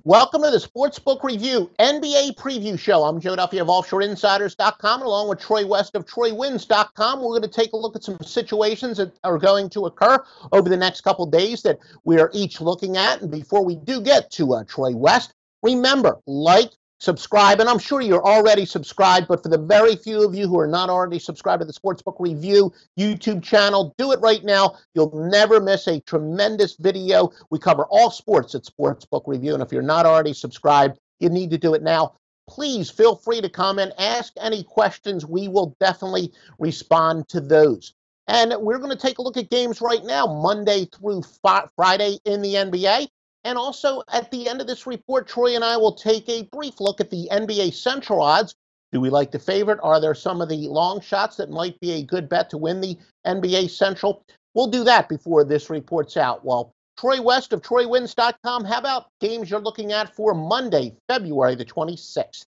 Welcome to the Sportsbook Review NBA Preview Show. I'm Joe Duffy of OffshoreInsiders.com, along with Troy West of TroyWins.com. We're going to take a look at some situations that are going to occur over the next couple days that we are each looking at. And before we do get to Troy West, remember, like, subscribe, and I'm sure you're already subscribed, but for the very few of you who are not already subscribed to the Sportsbook Review YouTube channel, do it right now. You'll never miss a tremendous video. We cover all sports at Sportsbook Review, and if you're not already subscribed, you need to do it now. Please feel free to comment, ask any questions. We will definitely respond to those. And we're going to take a look at games right now, Monday through Friday in the NBA. And also, at the end of this report, Troy and I will take a brief look at the NBA Central odds. Do we like the favorite? Are there some of the long shots that might be a good bet to win the NBA Central? We'll do that before this report's out. Well, Troy West of TroyWins.com, how about games you're looking at for Monday, February the 26th?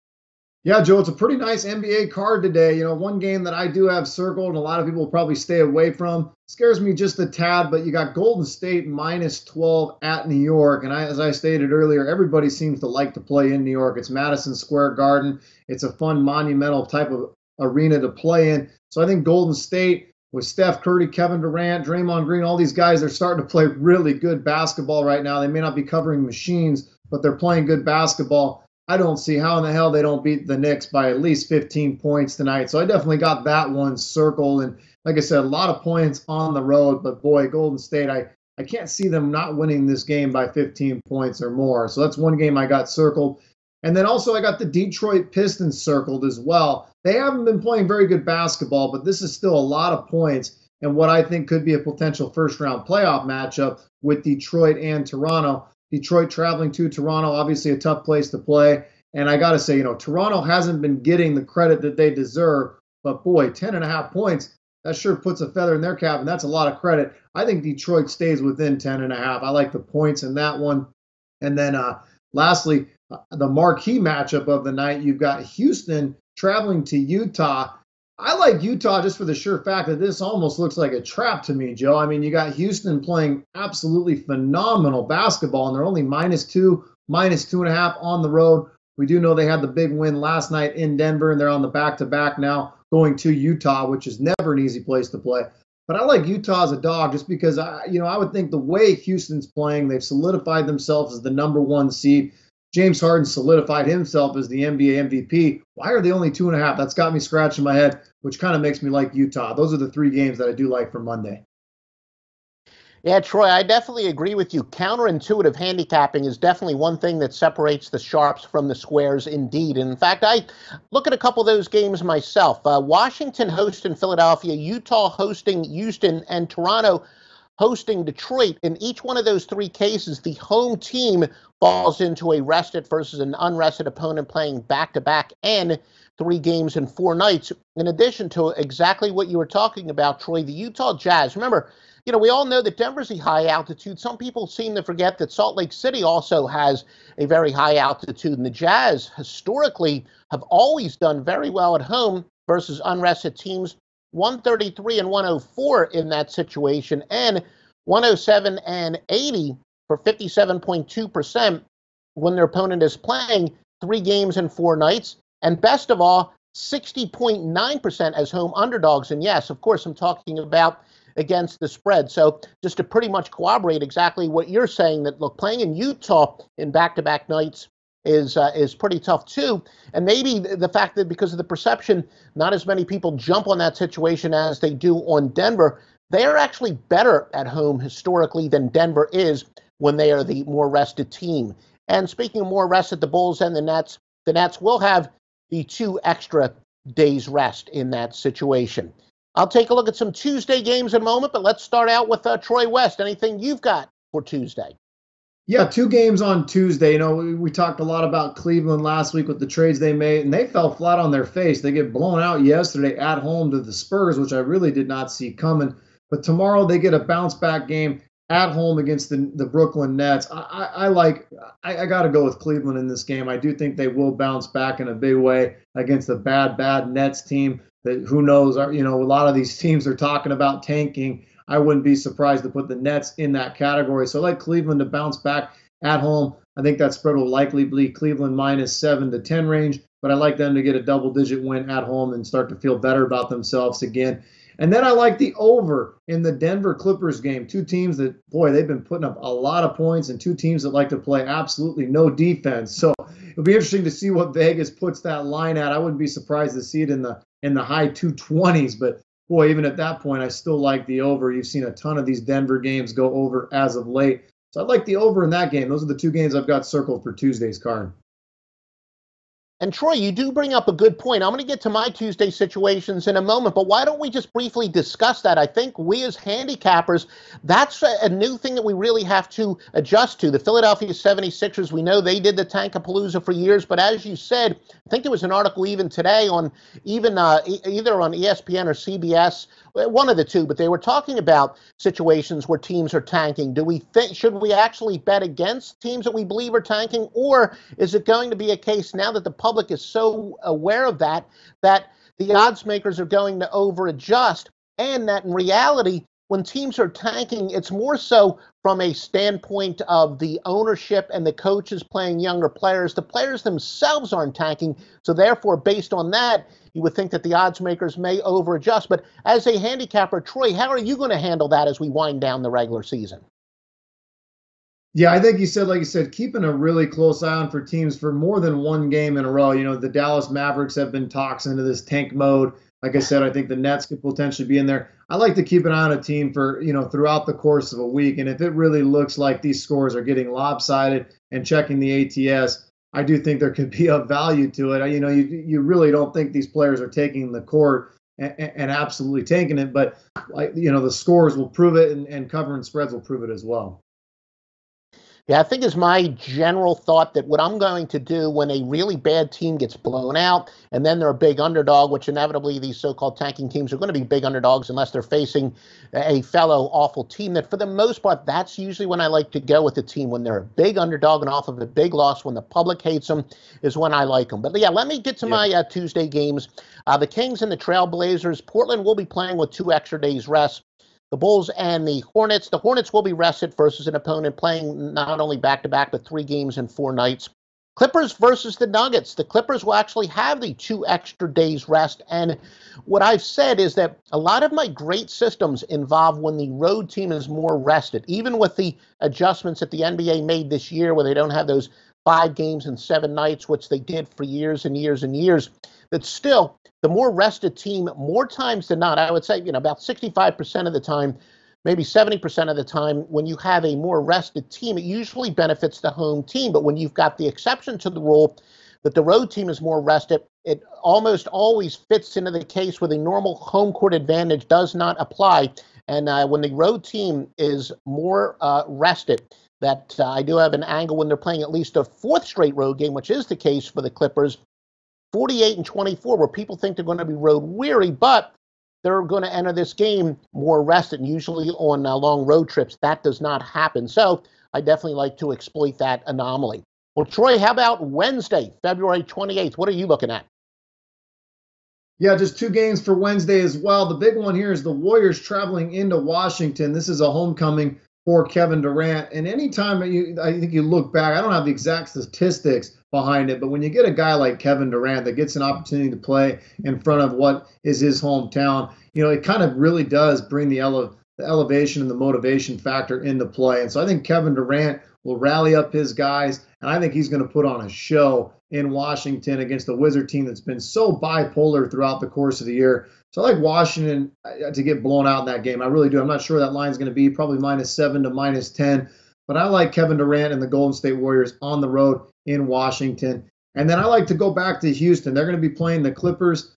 Yeah, Joe, it's a pretty nice NBA card today. You know, one game that I do have circled and a lot of people will probably stay away from. Scares me just a tad, but you got Golden State minus 12 at New York. And as I stated earlier, everybody seems to like to play in New York. It's Madison Square Garden. It's a fun, monumental type of arena to play in. So I think Golden State with Steph Curry, Kevin Durant, Draymond Green, all these guys, they're starting to play really good basketball right now. They may not be covering machines, but they're playing good basketball. I don't see how in the hell they don't beat the Knicks by at least 15 points tonight. So I definitely got that one circled. And like I said, a lot of points on the road. But boy, Golden State, I can't see them not winning this game by 15 points or more. So that's one game I got circled. And then also I got the Detroit Pistons circled as well. They haven't been playing very good basketball, but this is still a lot of points and what I think could be a potential first-round playoff matchup with Detroit and Toronto. Detroit traveling to Toronto, obviously a tough place to play. And I got to say, Toronto hasn't been getting the credit that they deserve. But boy, 10.5 points, that sure puts a feather in their cap, and that's a lot of credit. I think Detroit stays within 10.5. I like the points in that one. And then lastly, the marquee matchup of the night, you've got Houston traveling to Utah. I like Utah just for the sure fact that this almost looks like a trap to me, Joe. I mean, you got Houston playing absolutely phenomenal basketball, and they're only -2, -2.5 on the road. We do know they had the big win last night in Denver, and they're on the back-to-back now going to Utah, which is never an easy place to play. But I like Utah as a dog just because, I would think the way Houston's playing, they've solidified themselves as the #1 seed. James Harden solidified himself as the NBA MVP. Why are they only 2.5? That's got me scratching my head, which kind of makes me like Utah. Those are the three games that I do like for Monday. Yeah, Troy, I definitely agree with you. Counterintuitive handicapping is definitely one thing that separates the sharps from the squares indeed. And in fact, I look at a couple of those games myself. Washington hosting Philadelphia, Utah hosting Houston, and Toronto hosting Detroit. In each one of those three cases, the home team falls into a rested versus an unrested opponent playing back-to-back and 3 games in 4 nights. In addition to exactly what you were talking about, Troy, the Utah Jazz. Remember, we all know that Denver's a high altitude. Some people seem to forget that Salt Lake City also has a very high altitude. And the Jazz historically have always done very well at home versus unrested teams. 133 and 104 in that situation, and 107 and 80 for 57.2% when their opponent is playing 3 games in 4 nights. And best of all, 60.9% as home underdogs. And yes, of course, I'm talking about against the spread. So just to pretty much corroborate exactly what you're saying, that look, playing in Utah in back-to-back nights is pretty tough too. And maybe the fact that because of the perception, not as many people jump on that situation as they do on Denver. They are actually better at home historically than Denver is when they are the more rested team. And speaking of more rested, the Bulls and the Nets will have the 2 extra days rest in that situation. I'll take a look at some Tuesday games in a moment, but let's start out with Troy West. Anything you've got for Tuesday? Yeah, 2 games on Tuesday. We talked a lot about Cleveland last week with the trades they made, and they fell flat on their face. They get blown out yesterday at home to the Spurs, which I really did not see coming. But tomorrow they get a bounce-back game at home against the Brooklyn Nets. I got to go with Cleveland in this game. I do think they will bounce back in a big way against a bad Nets team that, who knows, a lot of these teams are talking about tanking. I wouldn't be surprised to put the Nets in that category. So I like Cleveland to bounce back at home I think that spread will likely be Cleveland minus 7 to 10 range, but I like them to get a double-digit win at home and start to feel better about themselves again. And then I like the over in the Denver Clippers game. Two teams that, boy, they've been putting up a lot of points, and two teams that like to play absolutely no defense. So it'll be interesting to see what Vegas puts that line at. I wouldn't be surprised to see it in the high 220s, but boy, even at that point, I still like the over. You've seen a ton of these Denver games go over as of late. So I'd like the over in that game. Those are the two games I've got circled for Tuesday's card. And Troy, you do bring up a good point. I'm going to get to my Tuesday situations in a moment, but why don't we just briefly discuss that? I think we as handicappers, that's a new thing that we really have to adjust to. The Philadelphia 76ers, we know they did the Tankapalooza for years, but as you said, I think there was an article even today on either on ESPN or CBS, one of the two, but they were talking about situations where teams are tanking. Should we actually bet against teams that we believe are tanking, or is it going to be a case now that the public is so aware of that the odds makers are going to over adjust, and that in reality, when teams are tanking, it's more so from a standpoint of the ownership and the coaches playing younger players. The players themselves aren't tanking, so therefore, based on that, you would think that the odds makers may over adjust. But as a handicapper, Troy, how are you going to handle that as we wind down the regular season? Yeah, I think like you said, keeping a really close eye on for teams for more than one game in a row. The Dallas Mavericks have been toxed into this tank mode. Like I said, I think the Nets could potentially be in there. I like to keep an eye on a team for, throughout the course of a week. And if it really looks like these scores are getting lopsided and checking the ATS, I do think there could be a value to it. You really don't think these players are taking the court and absolutely taking it, but the scores will prove it, and covering spreads will prove it as well. Yeah, I think it's my general thought that what I'm going to do when a really bad team gets blown out and then they're a big underdog, which inevitably these so-called tanking teams are going to be big underdogs unless they're facing a fellow awful team, that for the most part, that's usually when I like to go with the team. When they're a big underdog and off of a big loss, when the public hates them, is when I like them. But yeah, let me get to my Tuesday games. The Kings and the Trailblazers. Portland will be playing with 2 extra days rest. The Bulls and the Hornets. The Hornets will be rested versus an opponent playing not only back-to-back, but 3 games in 4 nights. Clippers versus the Nuggets. The Clippers will actually have the 2 extra days rest. And what I've said is that a lot of my great systems involve when the road team is more rested, even with the adjustments that the NBA made this year where they don't have those 5 games in 7 nights, which they did for years and years and years, that still the more rested team, more times than not, I would say, about 65% of the time, maybe 70% of the time, when you have a more rested team, it usually benefits the home team. But when you've got the exception to the rule that the road team is more rested, it almost always fits into the case where the normal home court advantage does not apply. And when the road team is more rested, that I do have an angle when they're playing at least a 4th straight road game, which is the case for the Clippers, 48-24, where people think they're going to be road weary, but they're going to enter this game more rested. And usually on long road trips, that does not happen. So I definitely like to exploit that anomaly. Well, Troy, how about Wednesday, February 28th? What are you looking at? Yeah, just 2 games for Wednesday as well. The big one here is the Warriors traveling into Washington. This is a homecoming for Kevin Durant. And anytime I think you look back, I don't have the exact statistics behind it, but when you get a guy like Kevin Durant that gets an opportunity to play in front of what is his hometown, it kind of really does bring the elevation and the motivation factor into play. And so I think Kevin Durant will rally up his guys, and I think he's going to put on a show in Washington against the Wizard team that's been so bipolar throughout the course of the year. So I like Washington to get blown out in that game. I really do. I'm not sure that line's going to be probably -7 to -10, but I like Kevin Durant and the Golden State Warriors on the road in Washington. And then I like to go back to Houston. They're going to be playing the Clippers.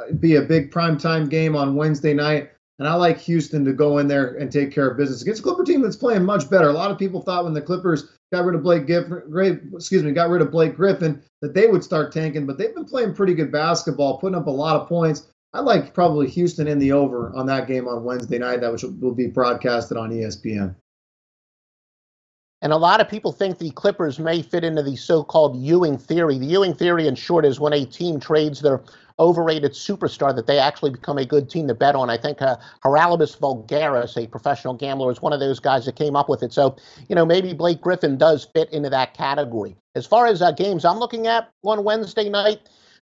It'd be a big primetime game on Wednesday night. And I like Houston to go in there and take care of business against a Clipper team that's playing much better. A lot of people thought when the Clippers got rid of Blake Griffin that they would start tanking, but they've been playing pretty good basketball, putting up a lot of points. I like probably Houston in the over on that game on Wednesday night, which will be broadcasted on ESPN. And a lot of people think the Clippers may fit into the so-called Ewing theory. The Ewing theory, in short, is when a team trades their overrated superstar that they actually become a good team to bet on. I think Haralabus Vulgaris, a professional gambler, is one of those guys that came up with it. So, maybe Blake Griffin does fit into that category. As far as games I'm looking at on Wednesday night,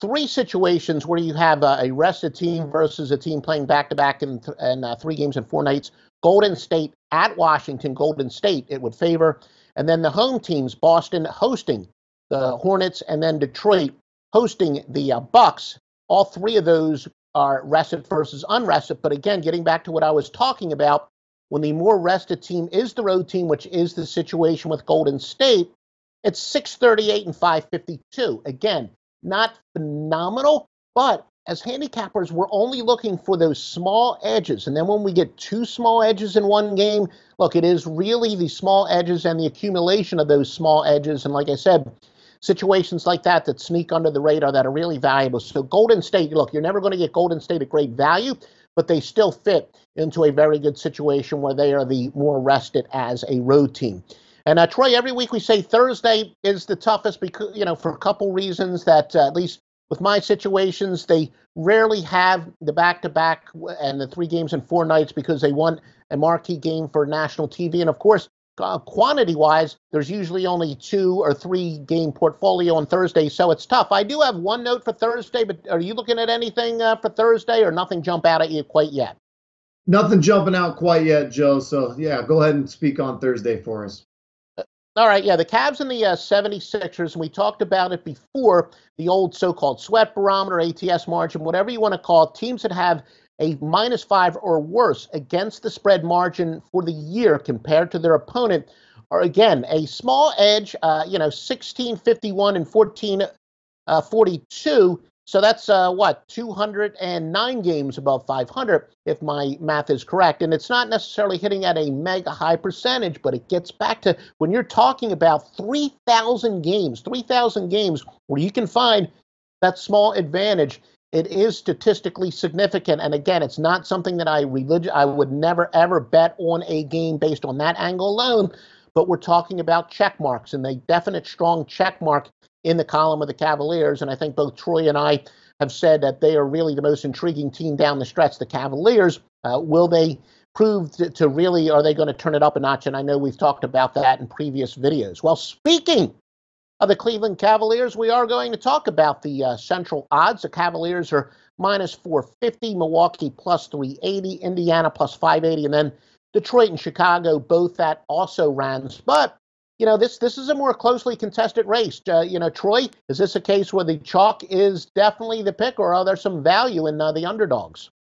three situations where you have a rested team versus a team playing back-to-back in 3 games in 4 nights. Golden State at Washington. Golden State, it would favor. And then the home teams, Boston hosting the Hornets, and then Detroit hosting the Bucks. All 3 of those are rested versus unrested. But again, getting back to what I was talking about, when the more rested team is the road team, which is the situation with Golden State, it's 638 and 552. Again, not phenomenal, but as handicappers, we're only looking for those small edges. And then when we get 2 small edges in one game, look, it is really the small edges and the accumulation of those small edges. And like I said, situations like that sneak under the radar that are really valuable. So Golden State, look, you're never going to get Golden State at great value, but they still fit into a very good situation where they are the more rested as a road team. And Troy, every week we say Thursday is the toughest because, for a couple reasons that at least with my situations, they rarely have the back-to-back and the 3 games in 4 nights because they want a marquee game for national TV. And of course, quantity-wise, there's usually only 2 or 3 game portfolio on Thursday, so it's tough. I do have one note for Thursday, but are you looking at anything for Thursday or nothing jump out at you quite yet? Nothing jumping out quite yet, Joe. So, yeah, go ahead and speak on Thursday for us. All right, yeah, the Cavs and the 76ers, and we talked about it before, the old so-called sweat barometer, ATS margin, whatever you want to call it, teams that have a -5 or worse against the spread margin for the year compared to their opponent are, again, a small edge, 1651 and 1442. So that's 209 games above 500, if my math is correct. And it's not necessarily hitting at a mega high percentage, but it gets back to when you're talking about 3,000 games where you can find that small advantage. It is statistically significant. And again, it's not something that I would never, ever bet on a game based on that angle alone. But we're talking about check marks and a definite strong check mark in the column of the Cavaliers. And I think both Troy and I have said that they are really the most intriguing team down the stretch. The Cavaliers, will they prove to really, are they going to turn it up a notch? And I know we've talked about that in previous videos. Well, speaking of the Cleveland Cavaliers, we are going to talk about the central odds. The Cavaliers are -450, Milwaukee +380, Indiana +580, and then Detroit and Chicago both at also rounds. But this is a more closely contested race. Troy, is this a case where the chalk is definitely the pick, or are there some value in the underdogs?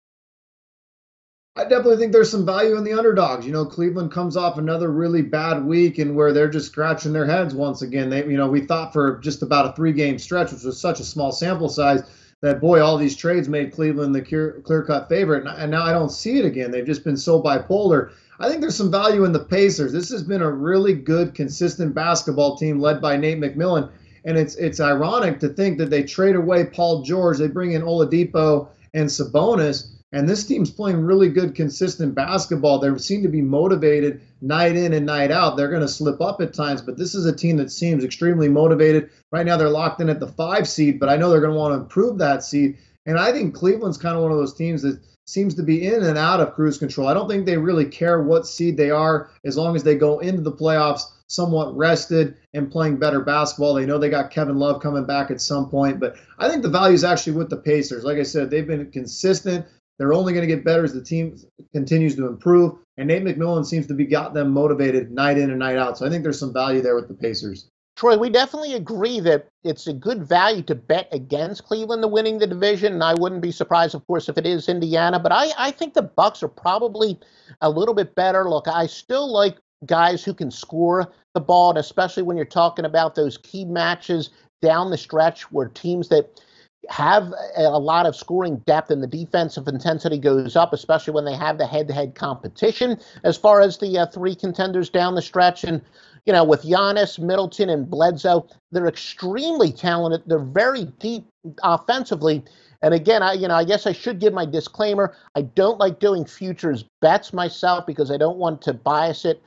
I definitely think there's some value in the underdogs. Cleveland comes off another really bad week and where they're just scratching their heads once again. We thought for just about a 3-game stretch, which was such a small sample size, that, boy, all these trades made Cleveland the clear-cut favorite. And now I don't see it again. They've just been so bipolar. I think there's some value in the Pacers. This has been a really good, consistent basketball team led by Nate McMillan. And it's ironic to think that they trade away Paul George. They bring in Oladipo and Sabonis. And this team's playing really good, consistent basketball. They seem to be motivated night in and night out. They're going to slip up at times, but this is a team that seems extremely motivated. Right now they're locked in at the 5 seed, but I know they're going to want to improve that seed. And I think Cleveland's kind of one of those teams that seems to be in and out of cruise control. I don't think they really care what seed they are as long as they go into the playoffs somewhat rested and playing better basketball. They know they got Kevin Love coming back at some point, but I think the value is actually with the Pacers. Like I said, they've been consistent. They're only going to get better as the team continues to improve, and Nate McMillan seems to be got them motivated night in and night out. So I think there's some value there with the Pacers. Troy, we definitely agree that it's a good value to bet against Cleveland to winning the division, and I wouldn't be surprised, of course, if it is Indiana. But I think the Bucks are probably a little bit better. Look, I still like guys who can score the ball, and especially when you're talking about those key matches down the stretch where teams that have a lot of scoring depth and the defensive intensity goes up, especially when they have the head-to-head competition as far as the 3 contenders down the stretch. And with Giannis, Middleton, and Bledsoe, they're extremely talented. They're very deep offensively. And again, I guess I should give my disclaimer. I don't like doing futures bets myself because I don't want to bias it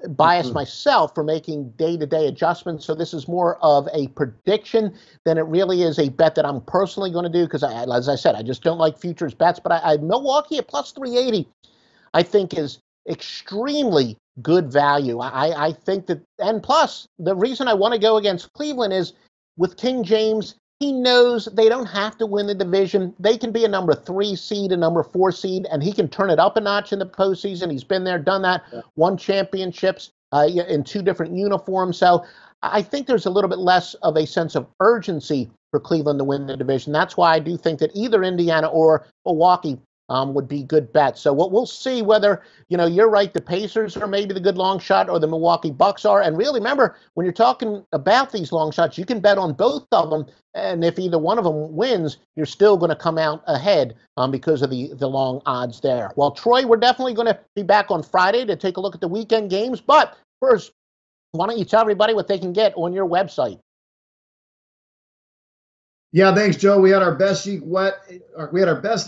biased myself for making day-to-day adjustments. So this is more of a prediction than it really is a bet that I'm personally going to do because, as I said, I just don't like futures bets. But Milwaukee at plus 380, I think is extremely good value. I think that, and plus, the reason I want to go against Cleveland is with King James, he knows they don't have to win the division. They can be a number 3 seed, a number 4 seed, and he can turn it up a notch in the postseason. He's been there, done that, won championships in 2 different uniforms. So I think there's a little bit less of a sense of urgency for Cleveland to win the division. That's why I do think that either Indiana or Milwaukee would be good bets. So we'll see whether, you're right, the Pacers are maybe the good long shot or the Milwaukee Bucks are. And really, remember, when you're talking about these long shots, you can bet on both of them. And if either one of them wins, you're still going to come out ahead because of the long odds there. Well, Troy, we're definitely going to be back on Friday to take a look at the weekend games. But first, why don't you tell everybody what they can get on your website? Yeah, thanks, Joe. We had our best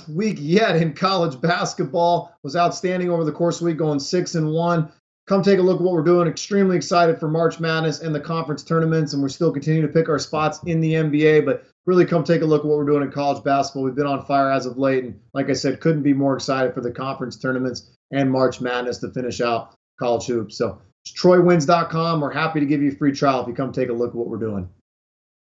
week yet in college basketball. It was outstanding over the course of the week, going 6-1. Come take a look at what we're doing. Extremely excited for March Madness and the conference tournaments, and we're still continuing to pick our spots in the NBA. But really, come take a look at what we're doing in college basketball. We've been on fire as of late, and like I said, couldn't be more excited for the conference tournaments and March Madness to finish out college hoops. So it's TroyWins.com. We're happy to give you a free trial if you come take a look at what we're doing.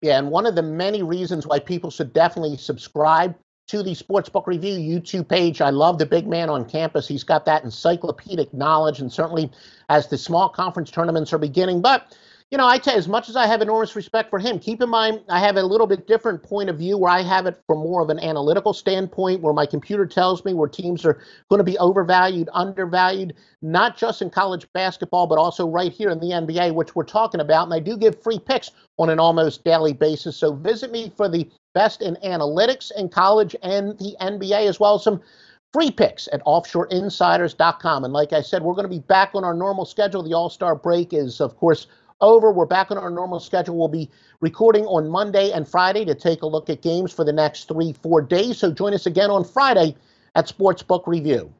Yeah, and one of the many reasons why people should definitely subscribe to the Sportsbook Review YouTube page. I love the big man on campus. He's got that encyclopedic knowledge, and certainly as the small conference tournaments are beginning. But, I tell you, as much as I have enormous respect for him, keep in mind I have a little bit different point of view where I have it from more of an analytical standpoint, where my computer tells me where teams are going to be overvalued, undervalued, not just in college basketball, but also right here in the NBA, which we're talking about. And I do give free picks on an almost daily basis. So visit me for the best in analytics in college and the NBA, as well as some free picks at offshoreinsiders.com. And like I said, we're going to be back on our normal schedule. The All-Star break is, of course, over. We're back on our normal schedule. We'll be recording on Monday and Friday to take a look at games for the next 3-4 days. So join us again on Friday at Sportsbook Review.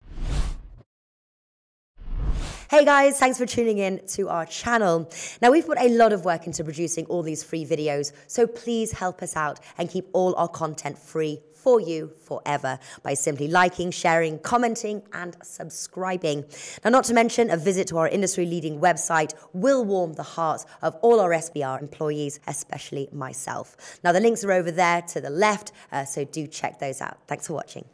Hey guys, thanks for tuning in to our channel. Now, we've put a lot of work into producing all these free videos, so please help us out and keep all our content free for you forever by simply liking, sharing, commenting, and subscribing. Now, not to mention, a visit to our industry-leading website will warm the hearts of all our SBR employees, especially myself. Now, the links are over there to the left, so do check those out. Thanks for watching.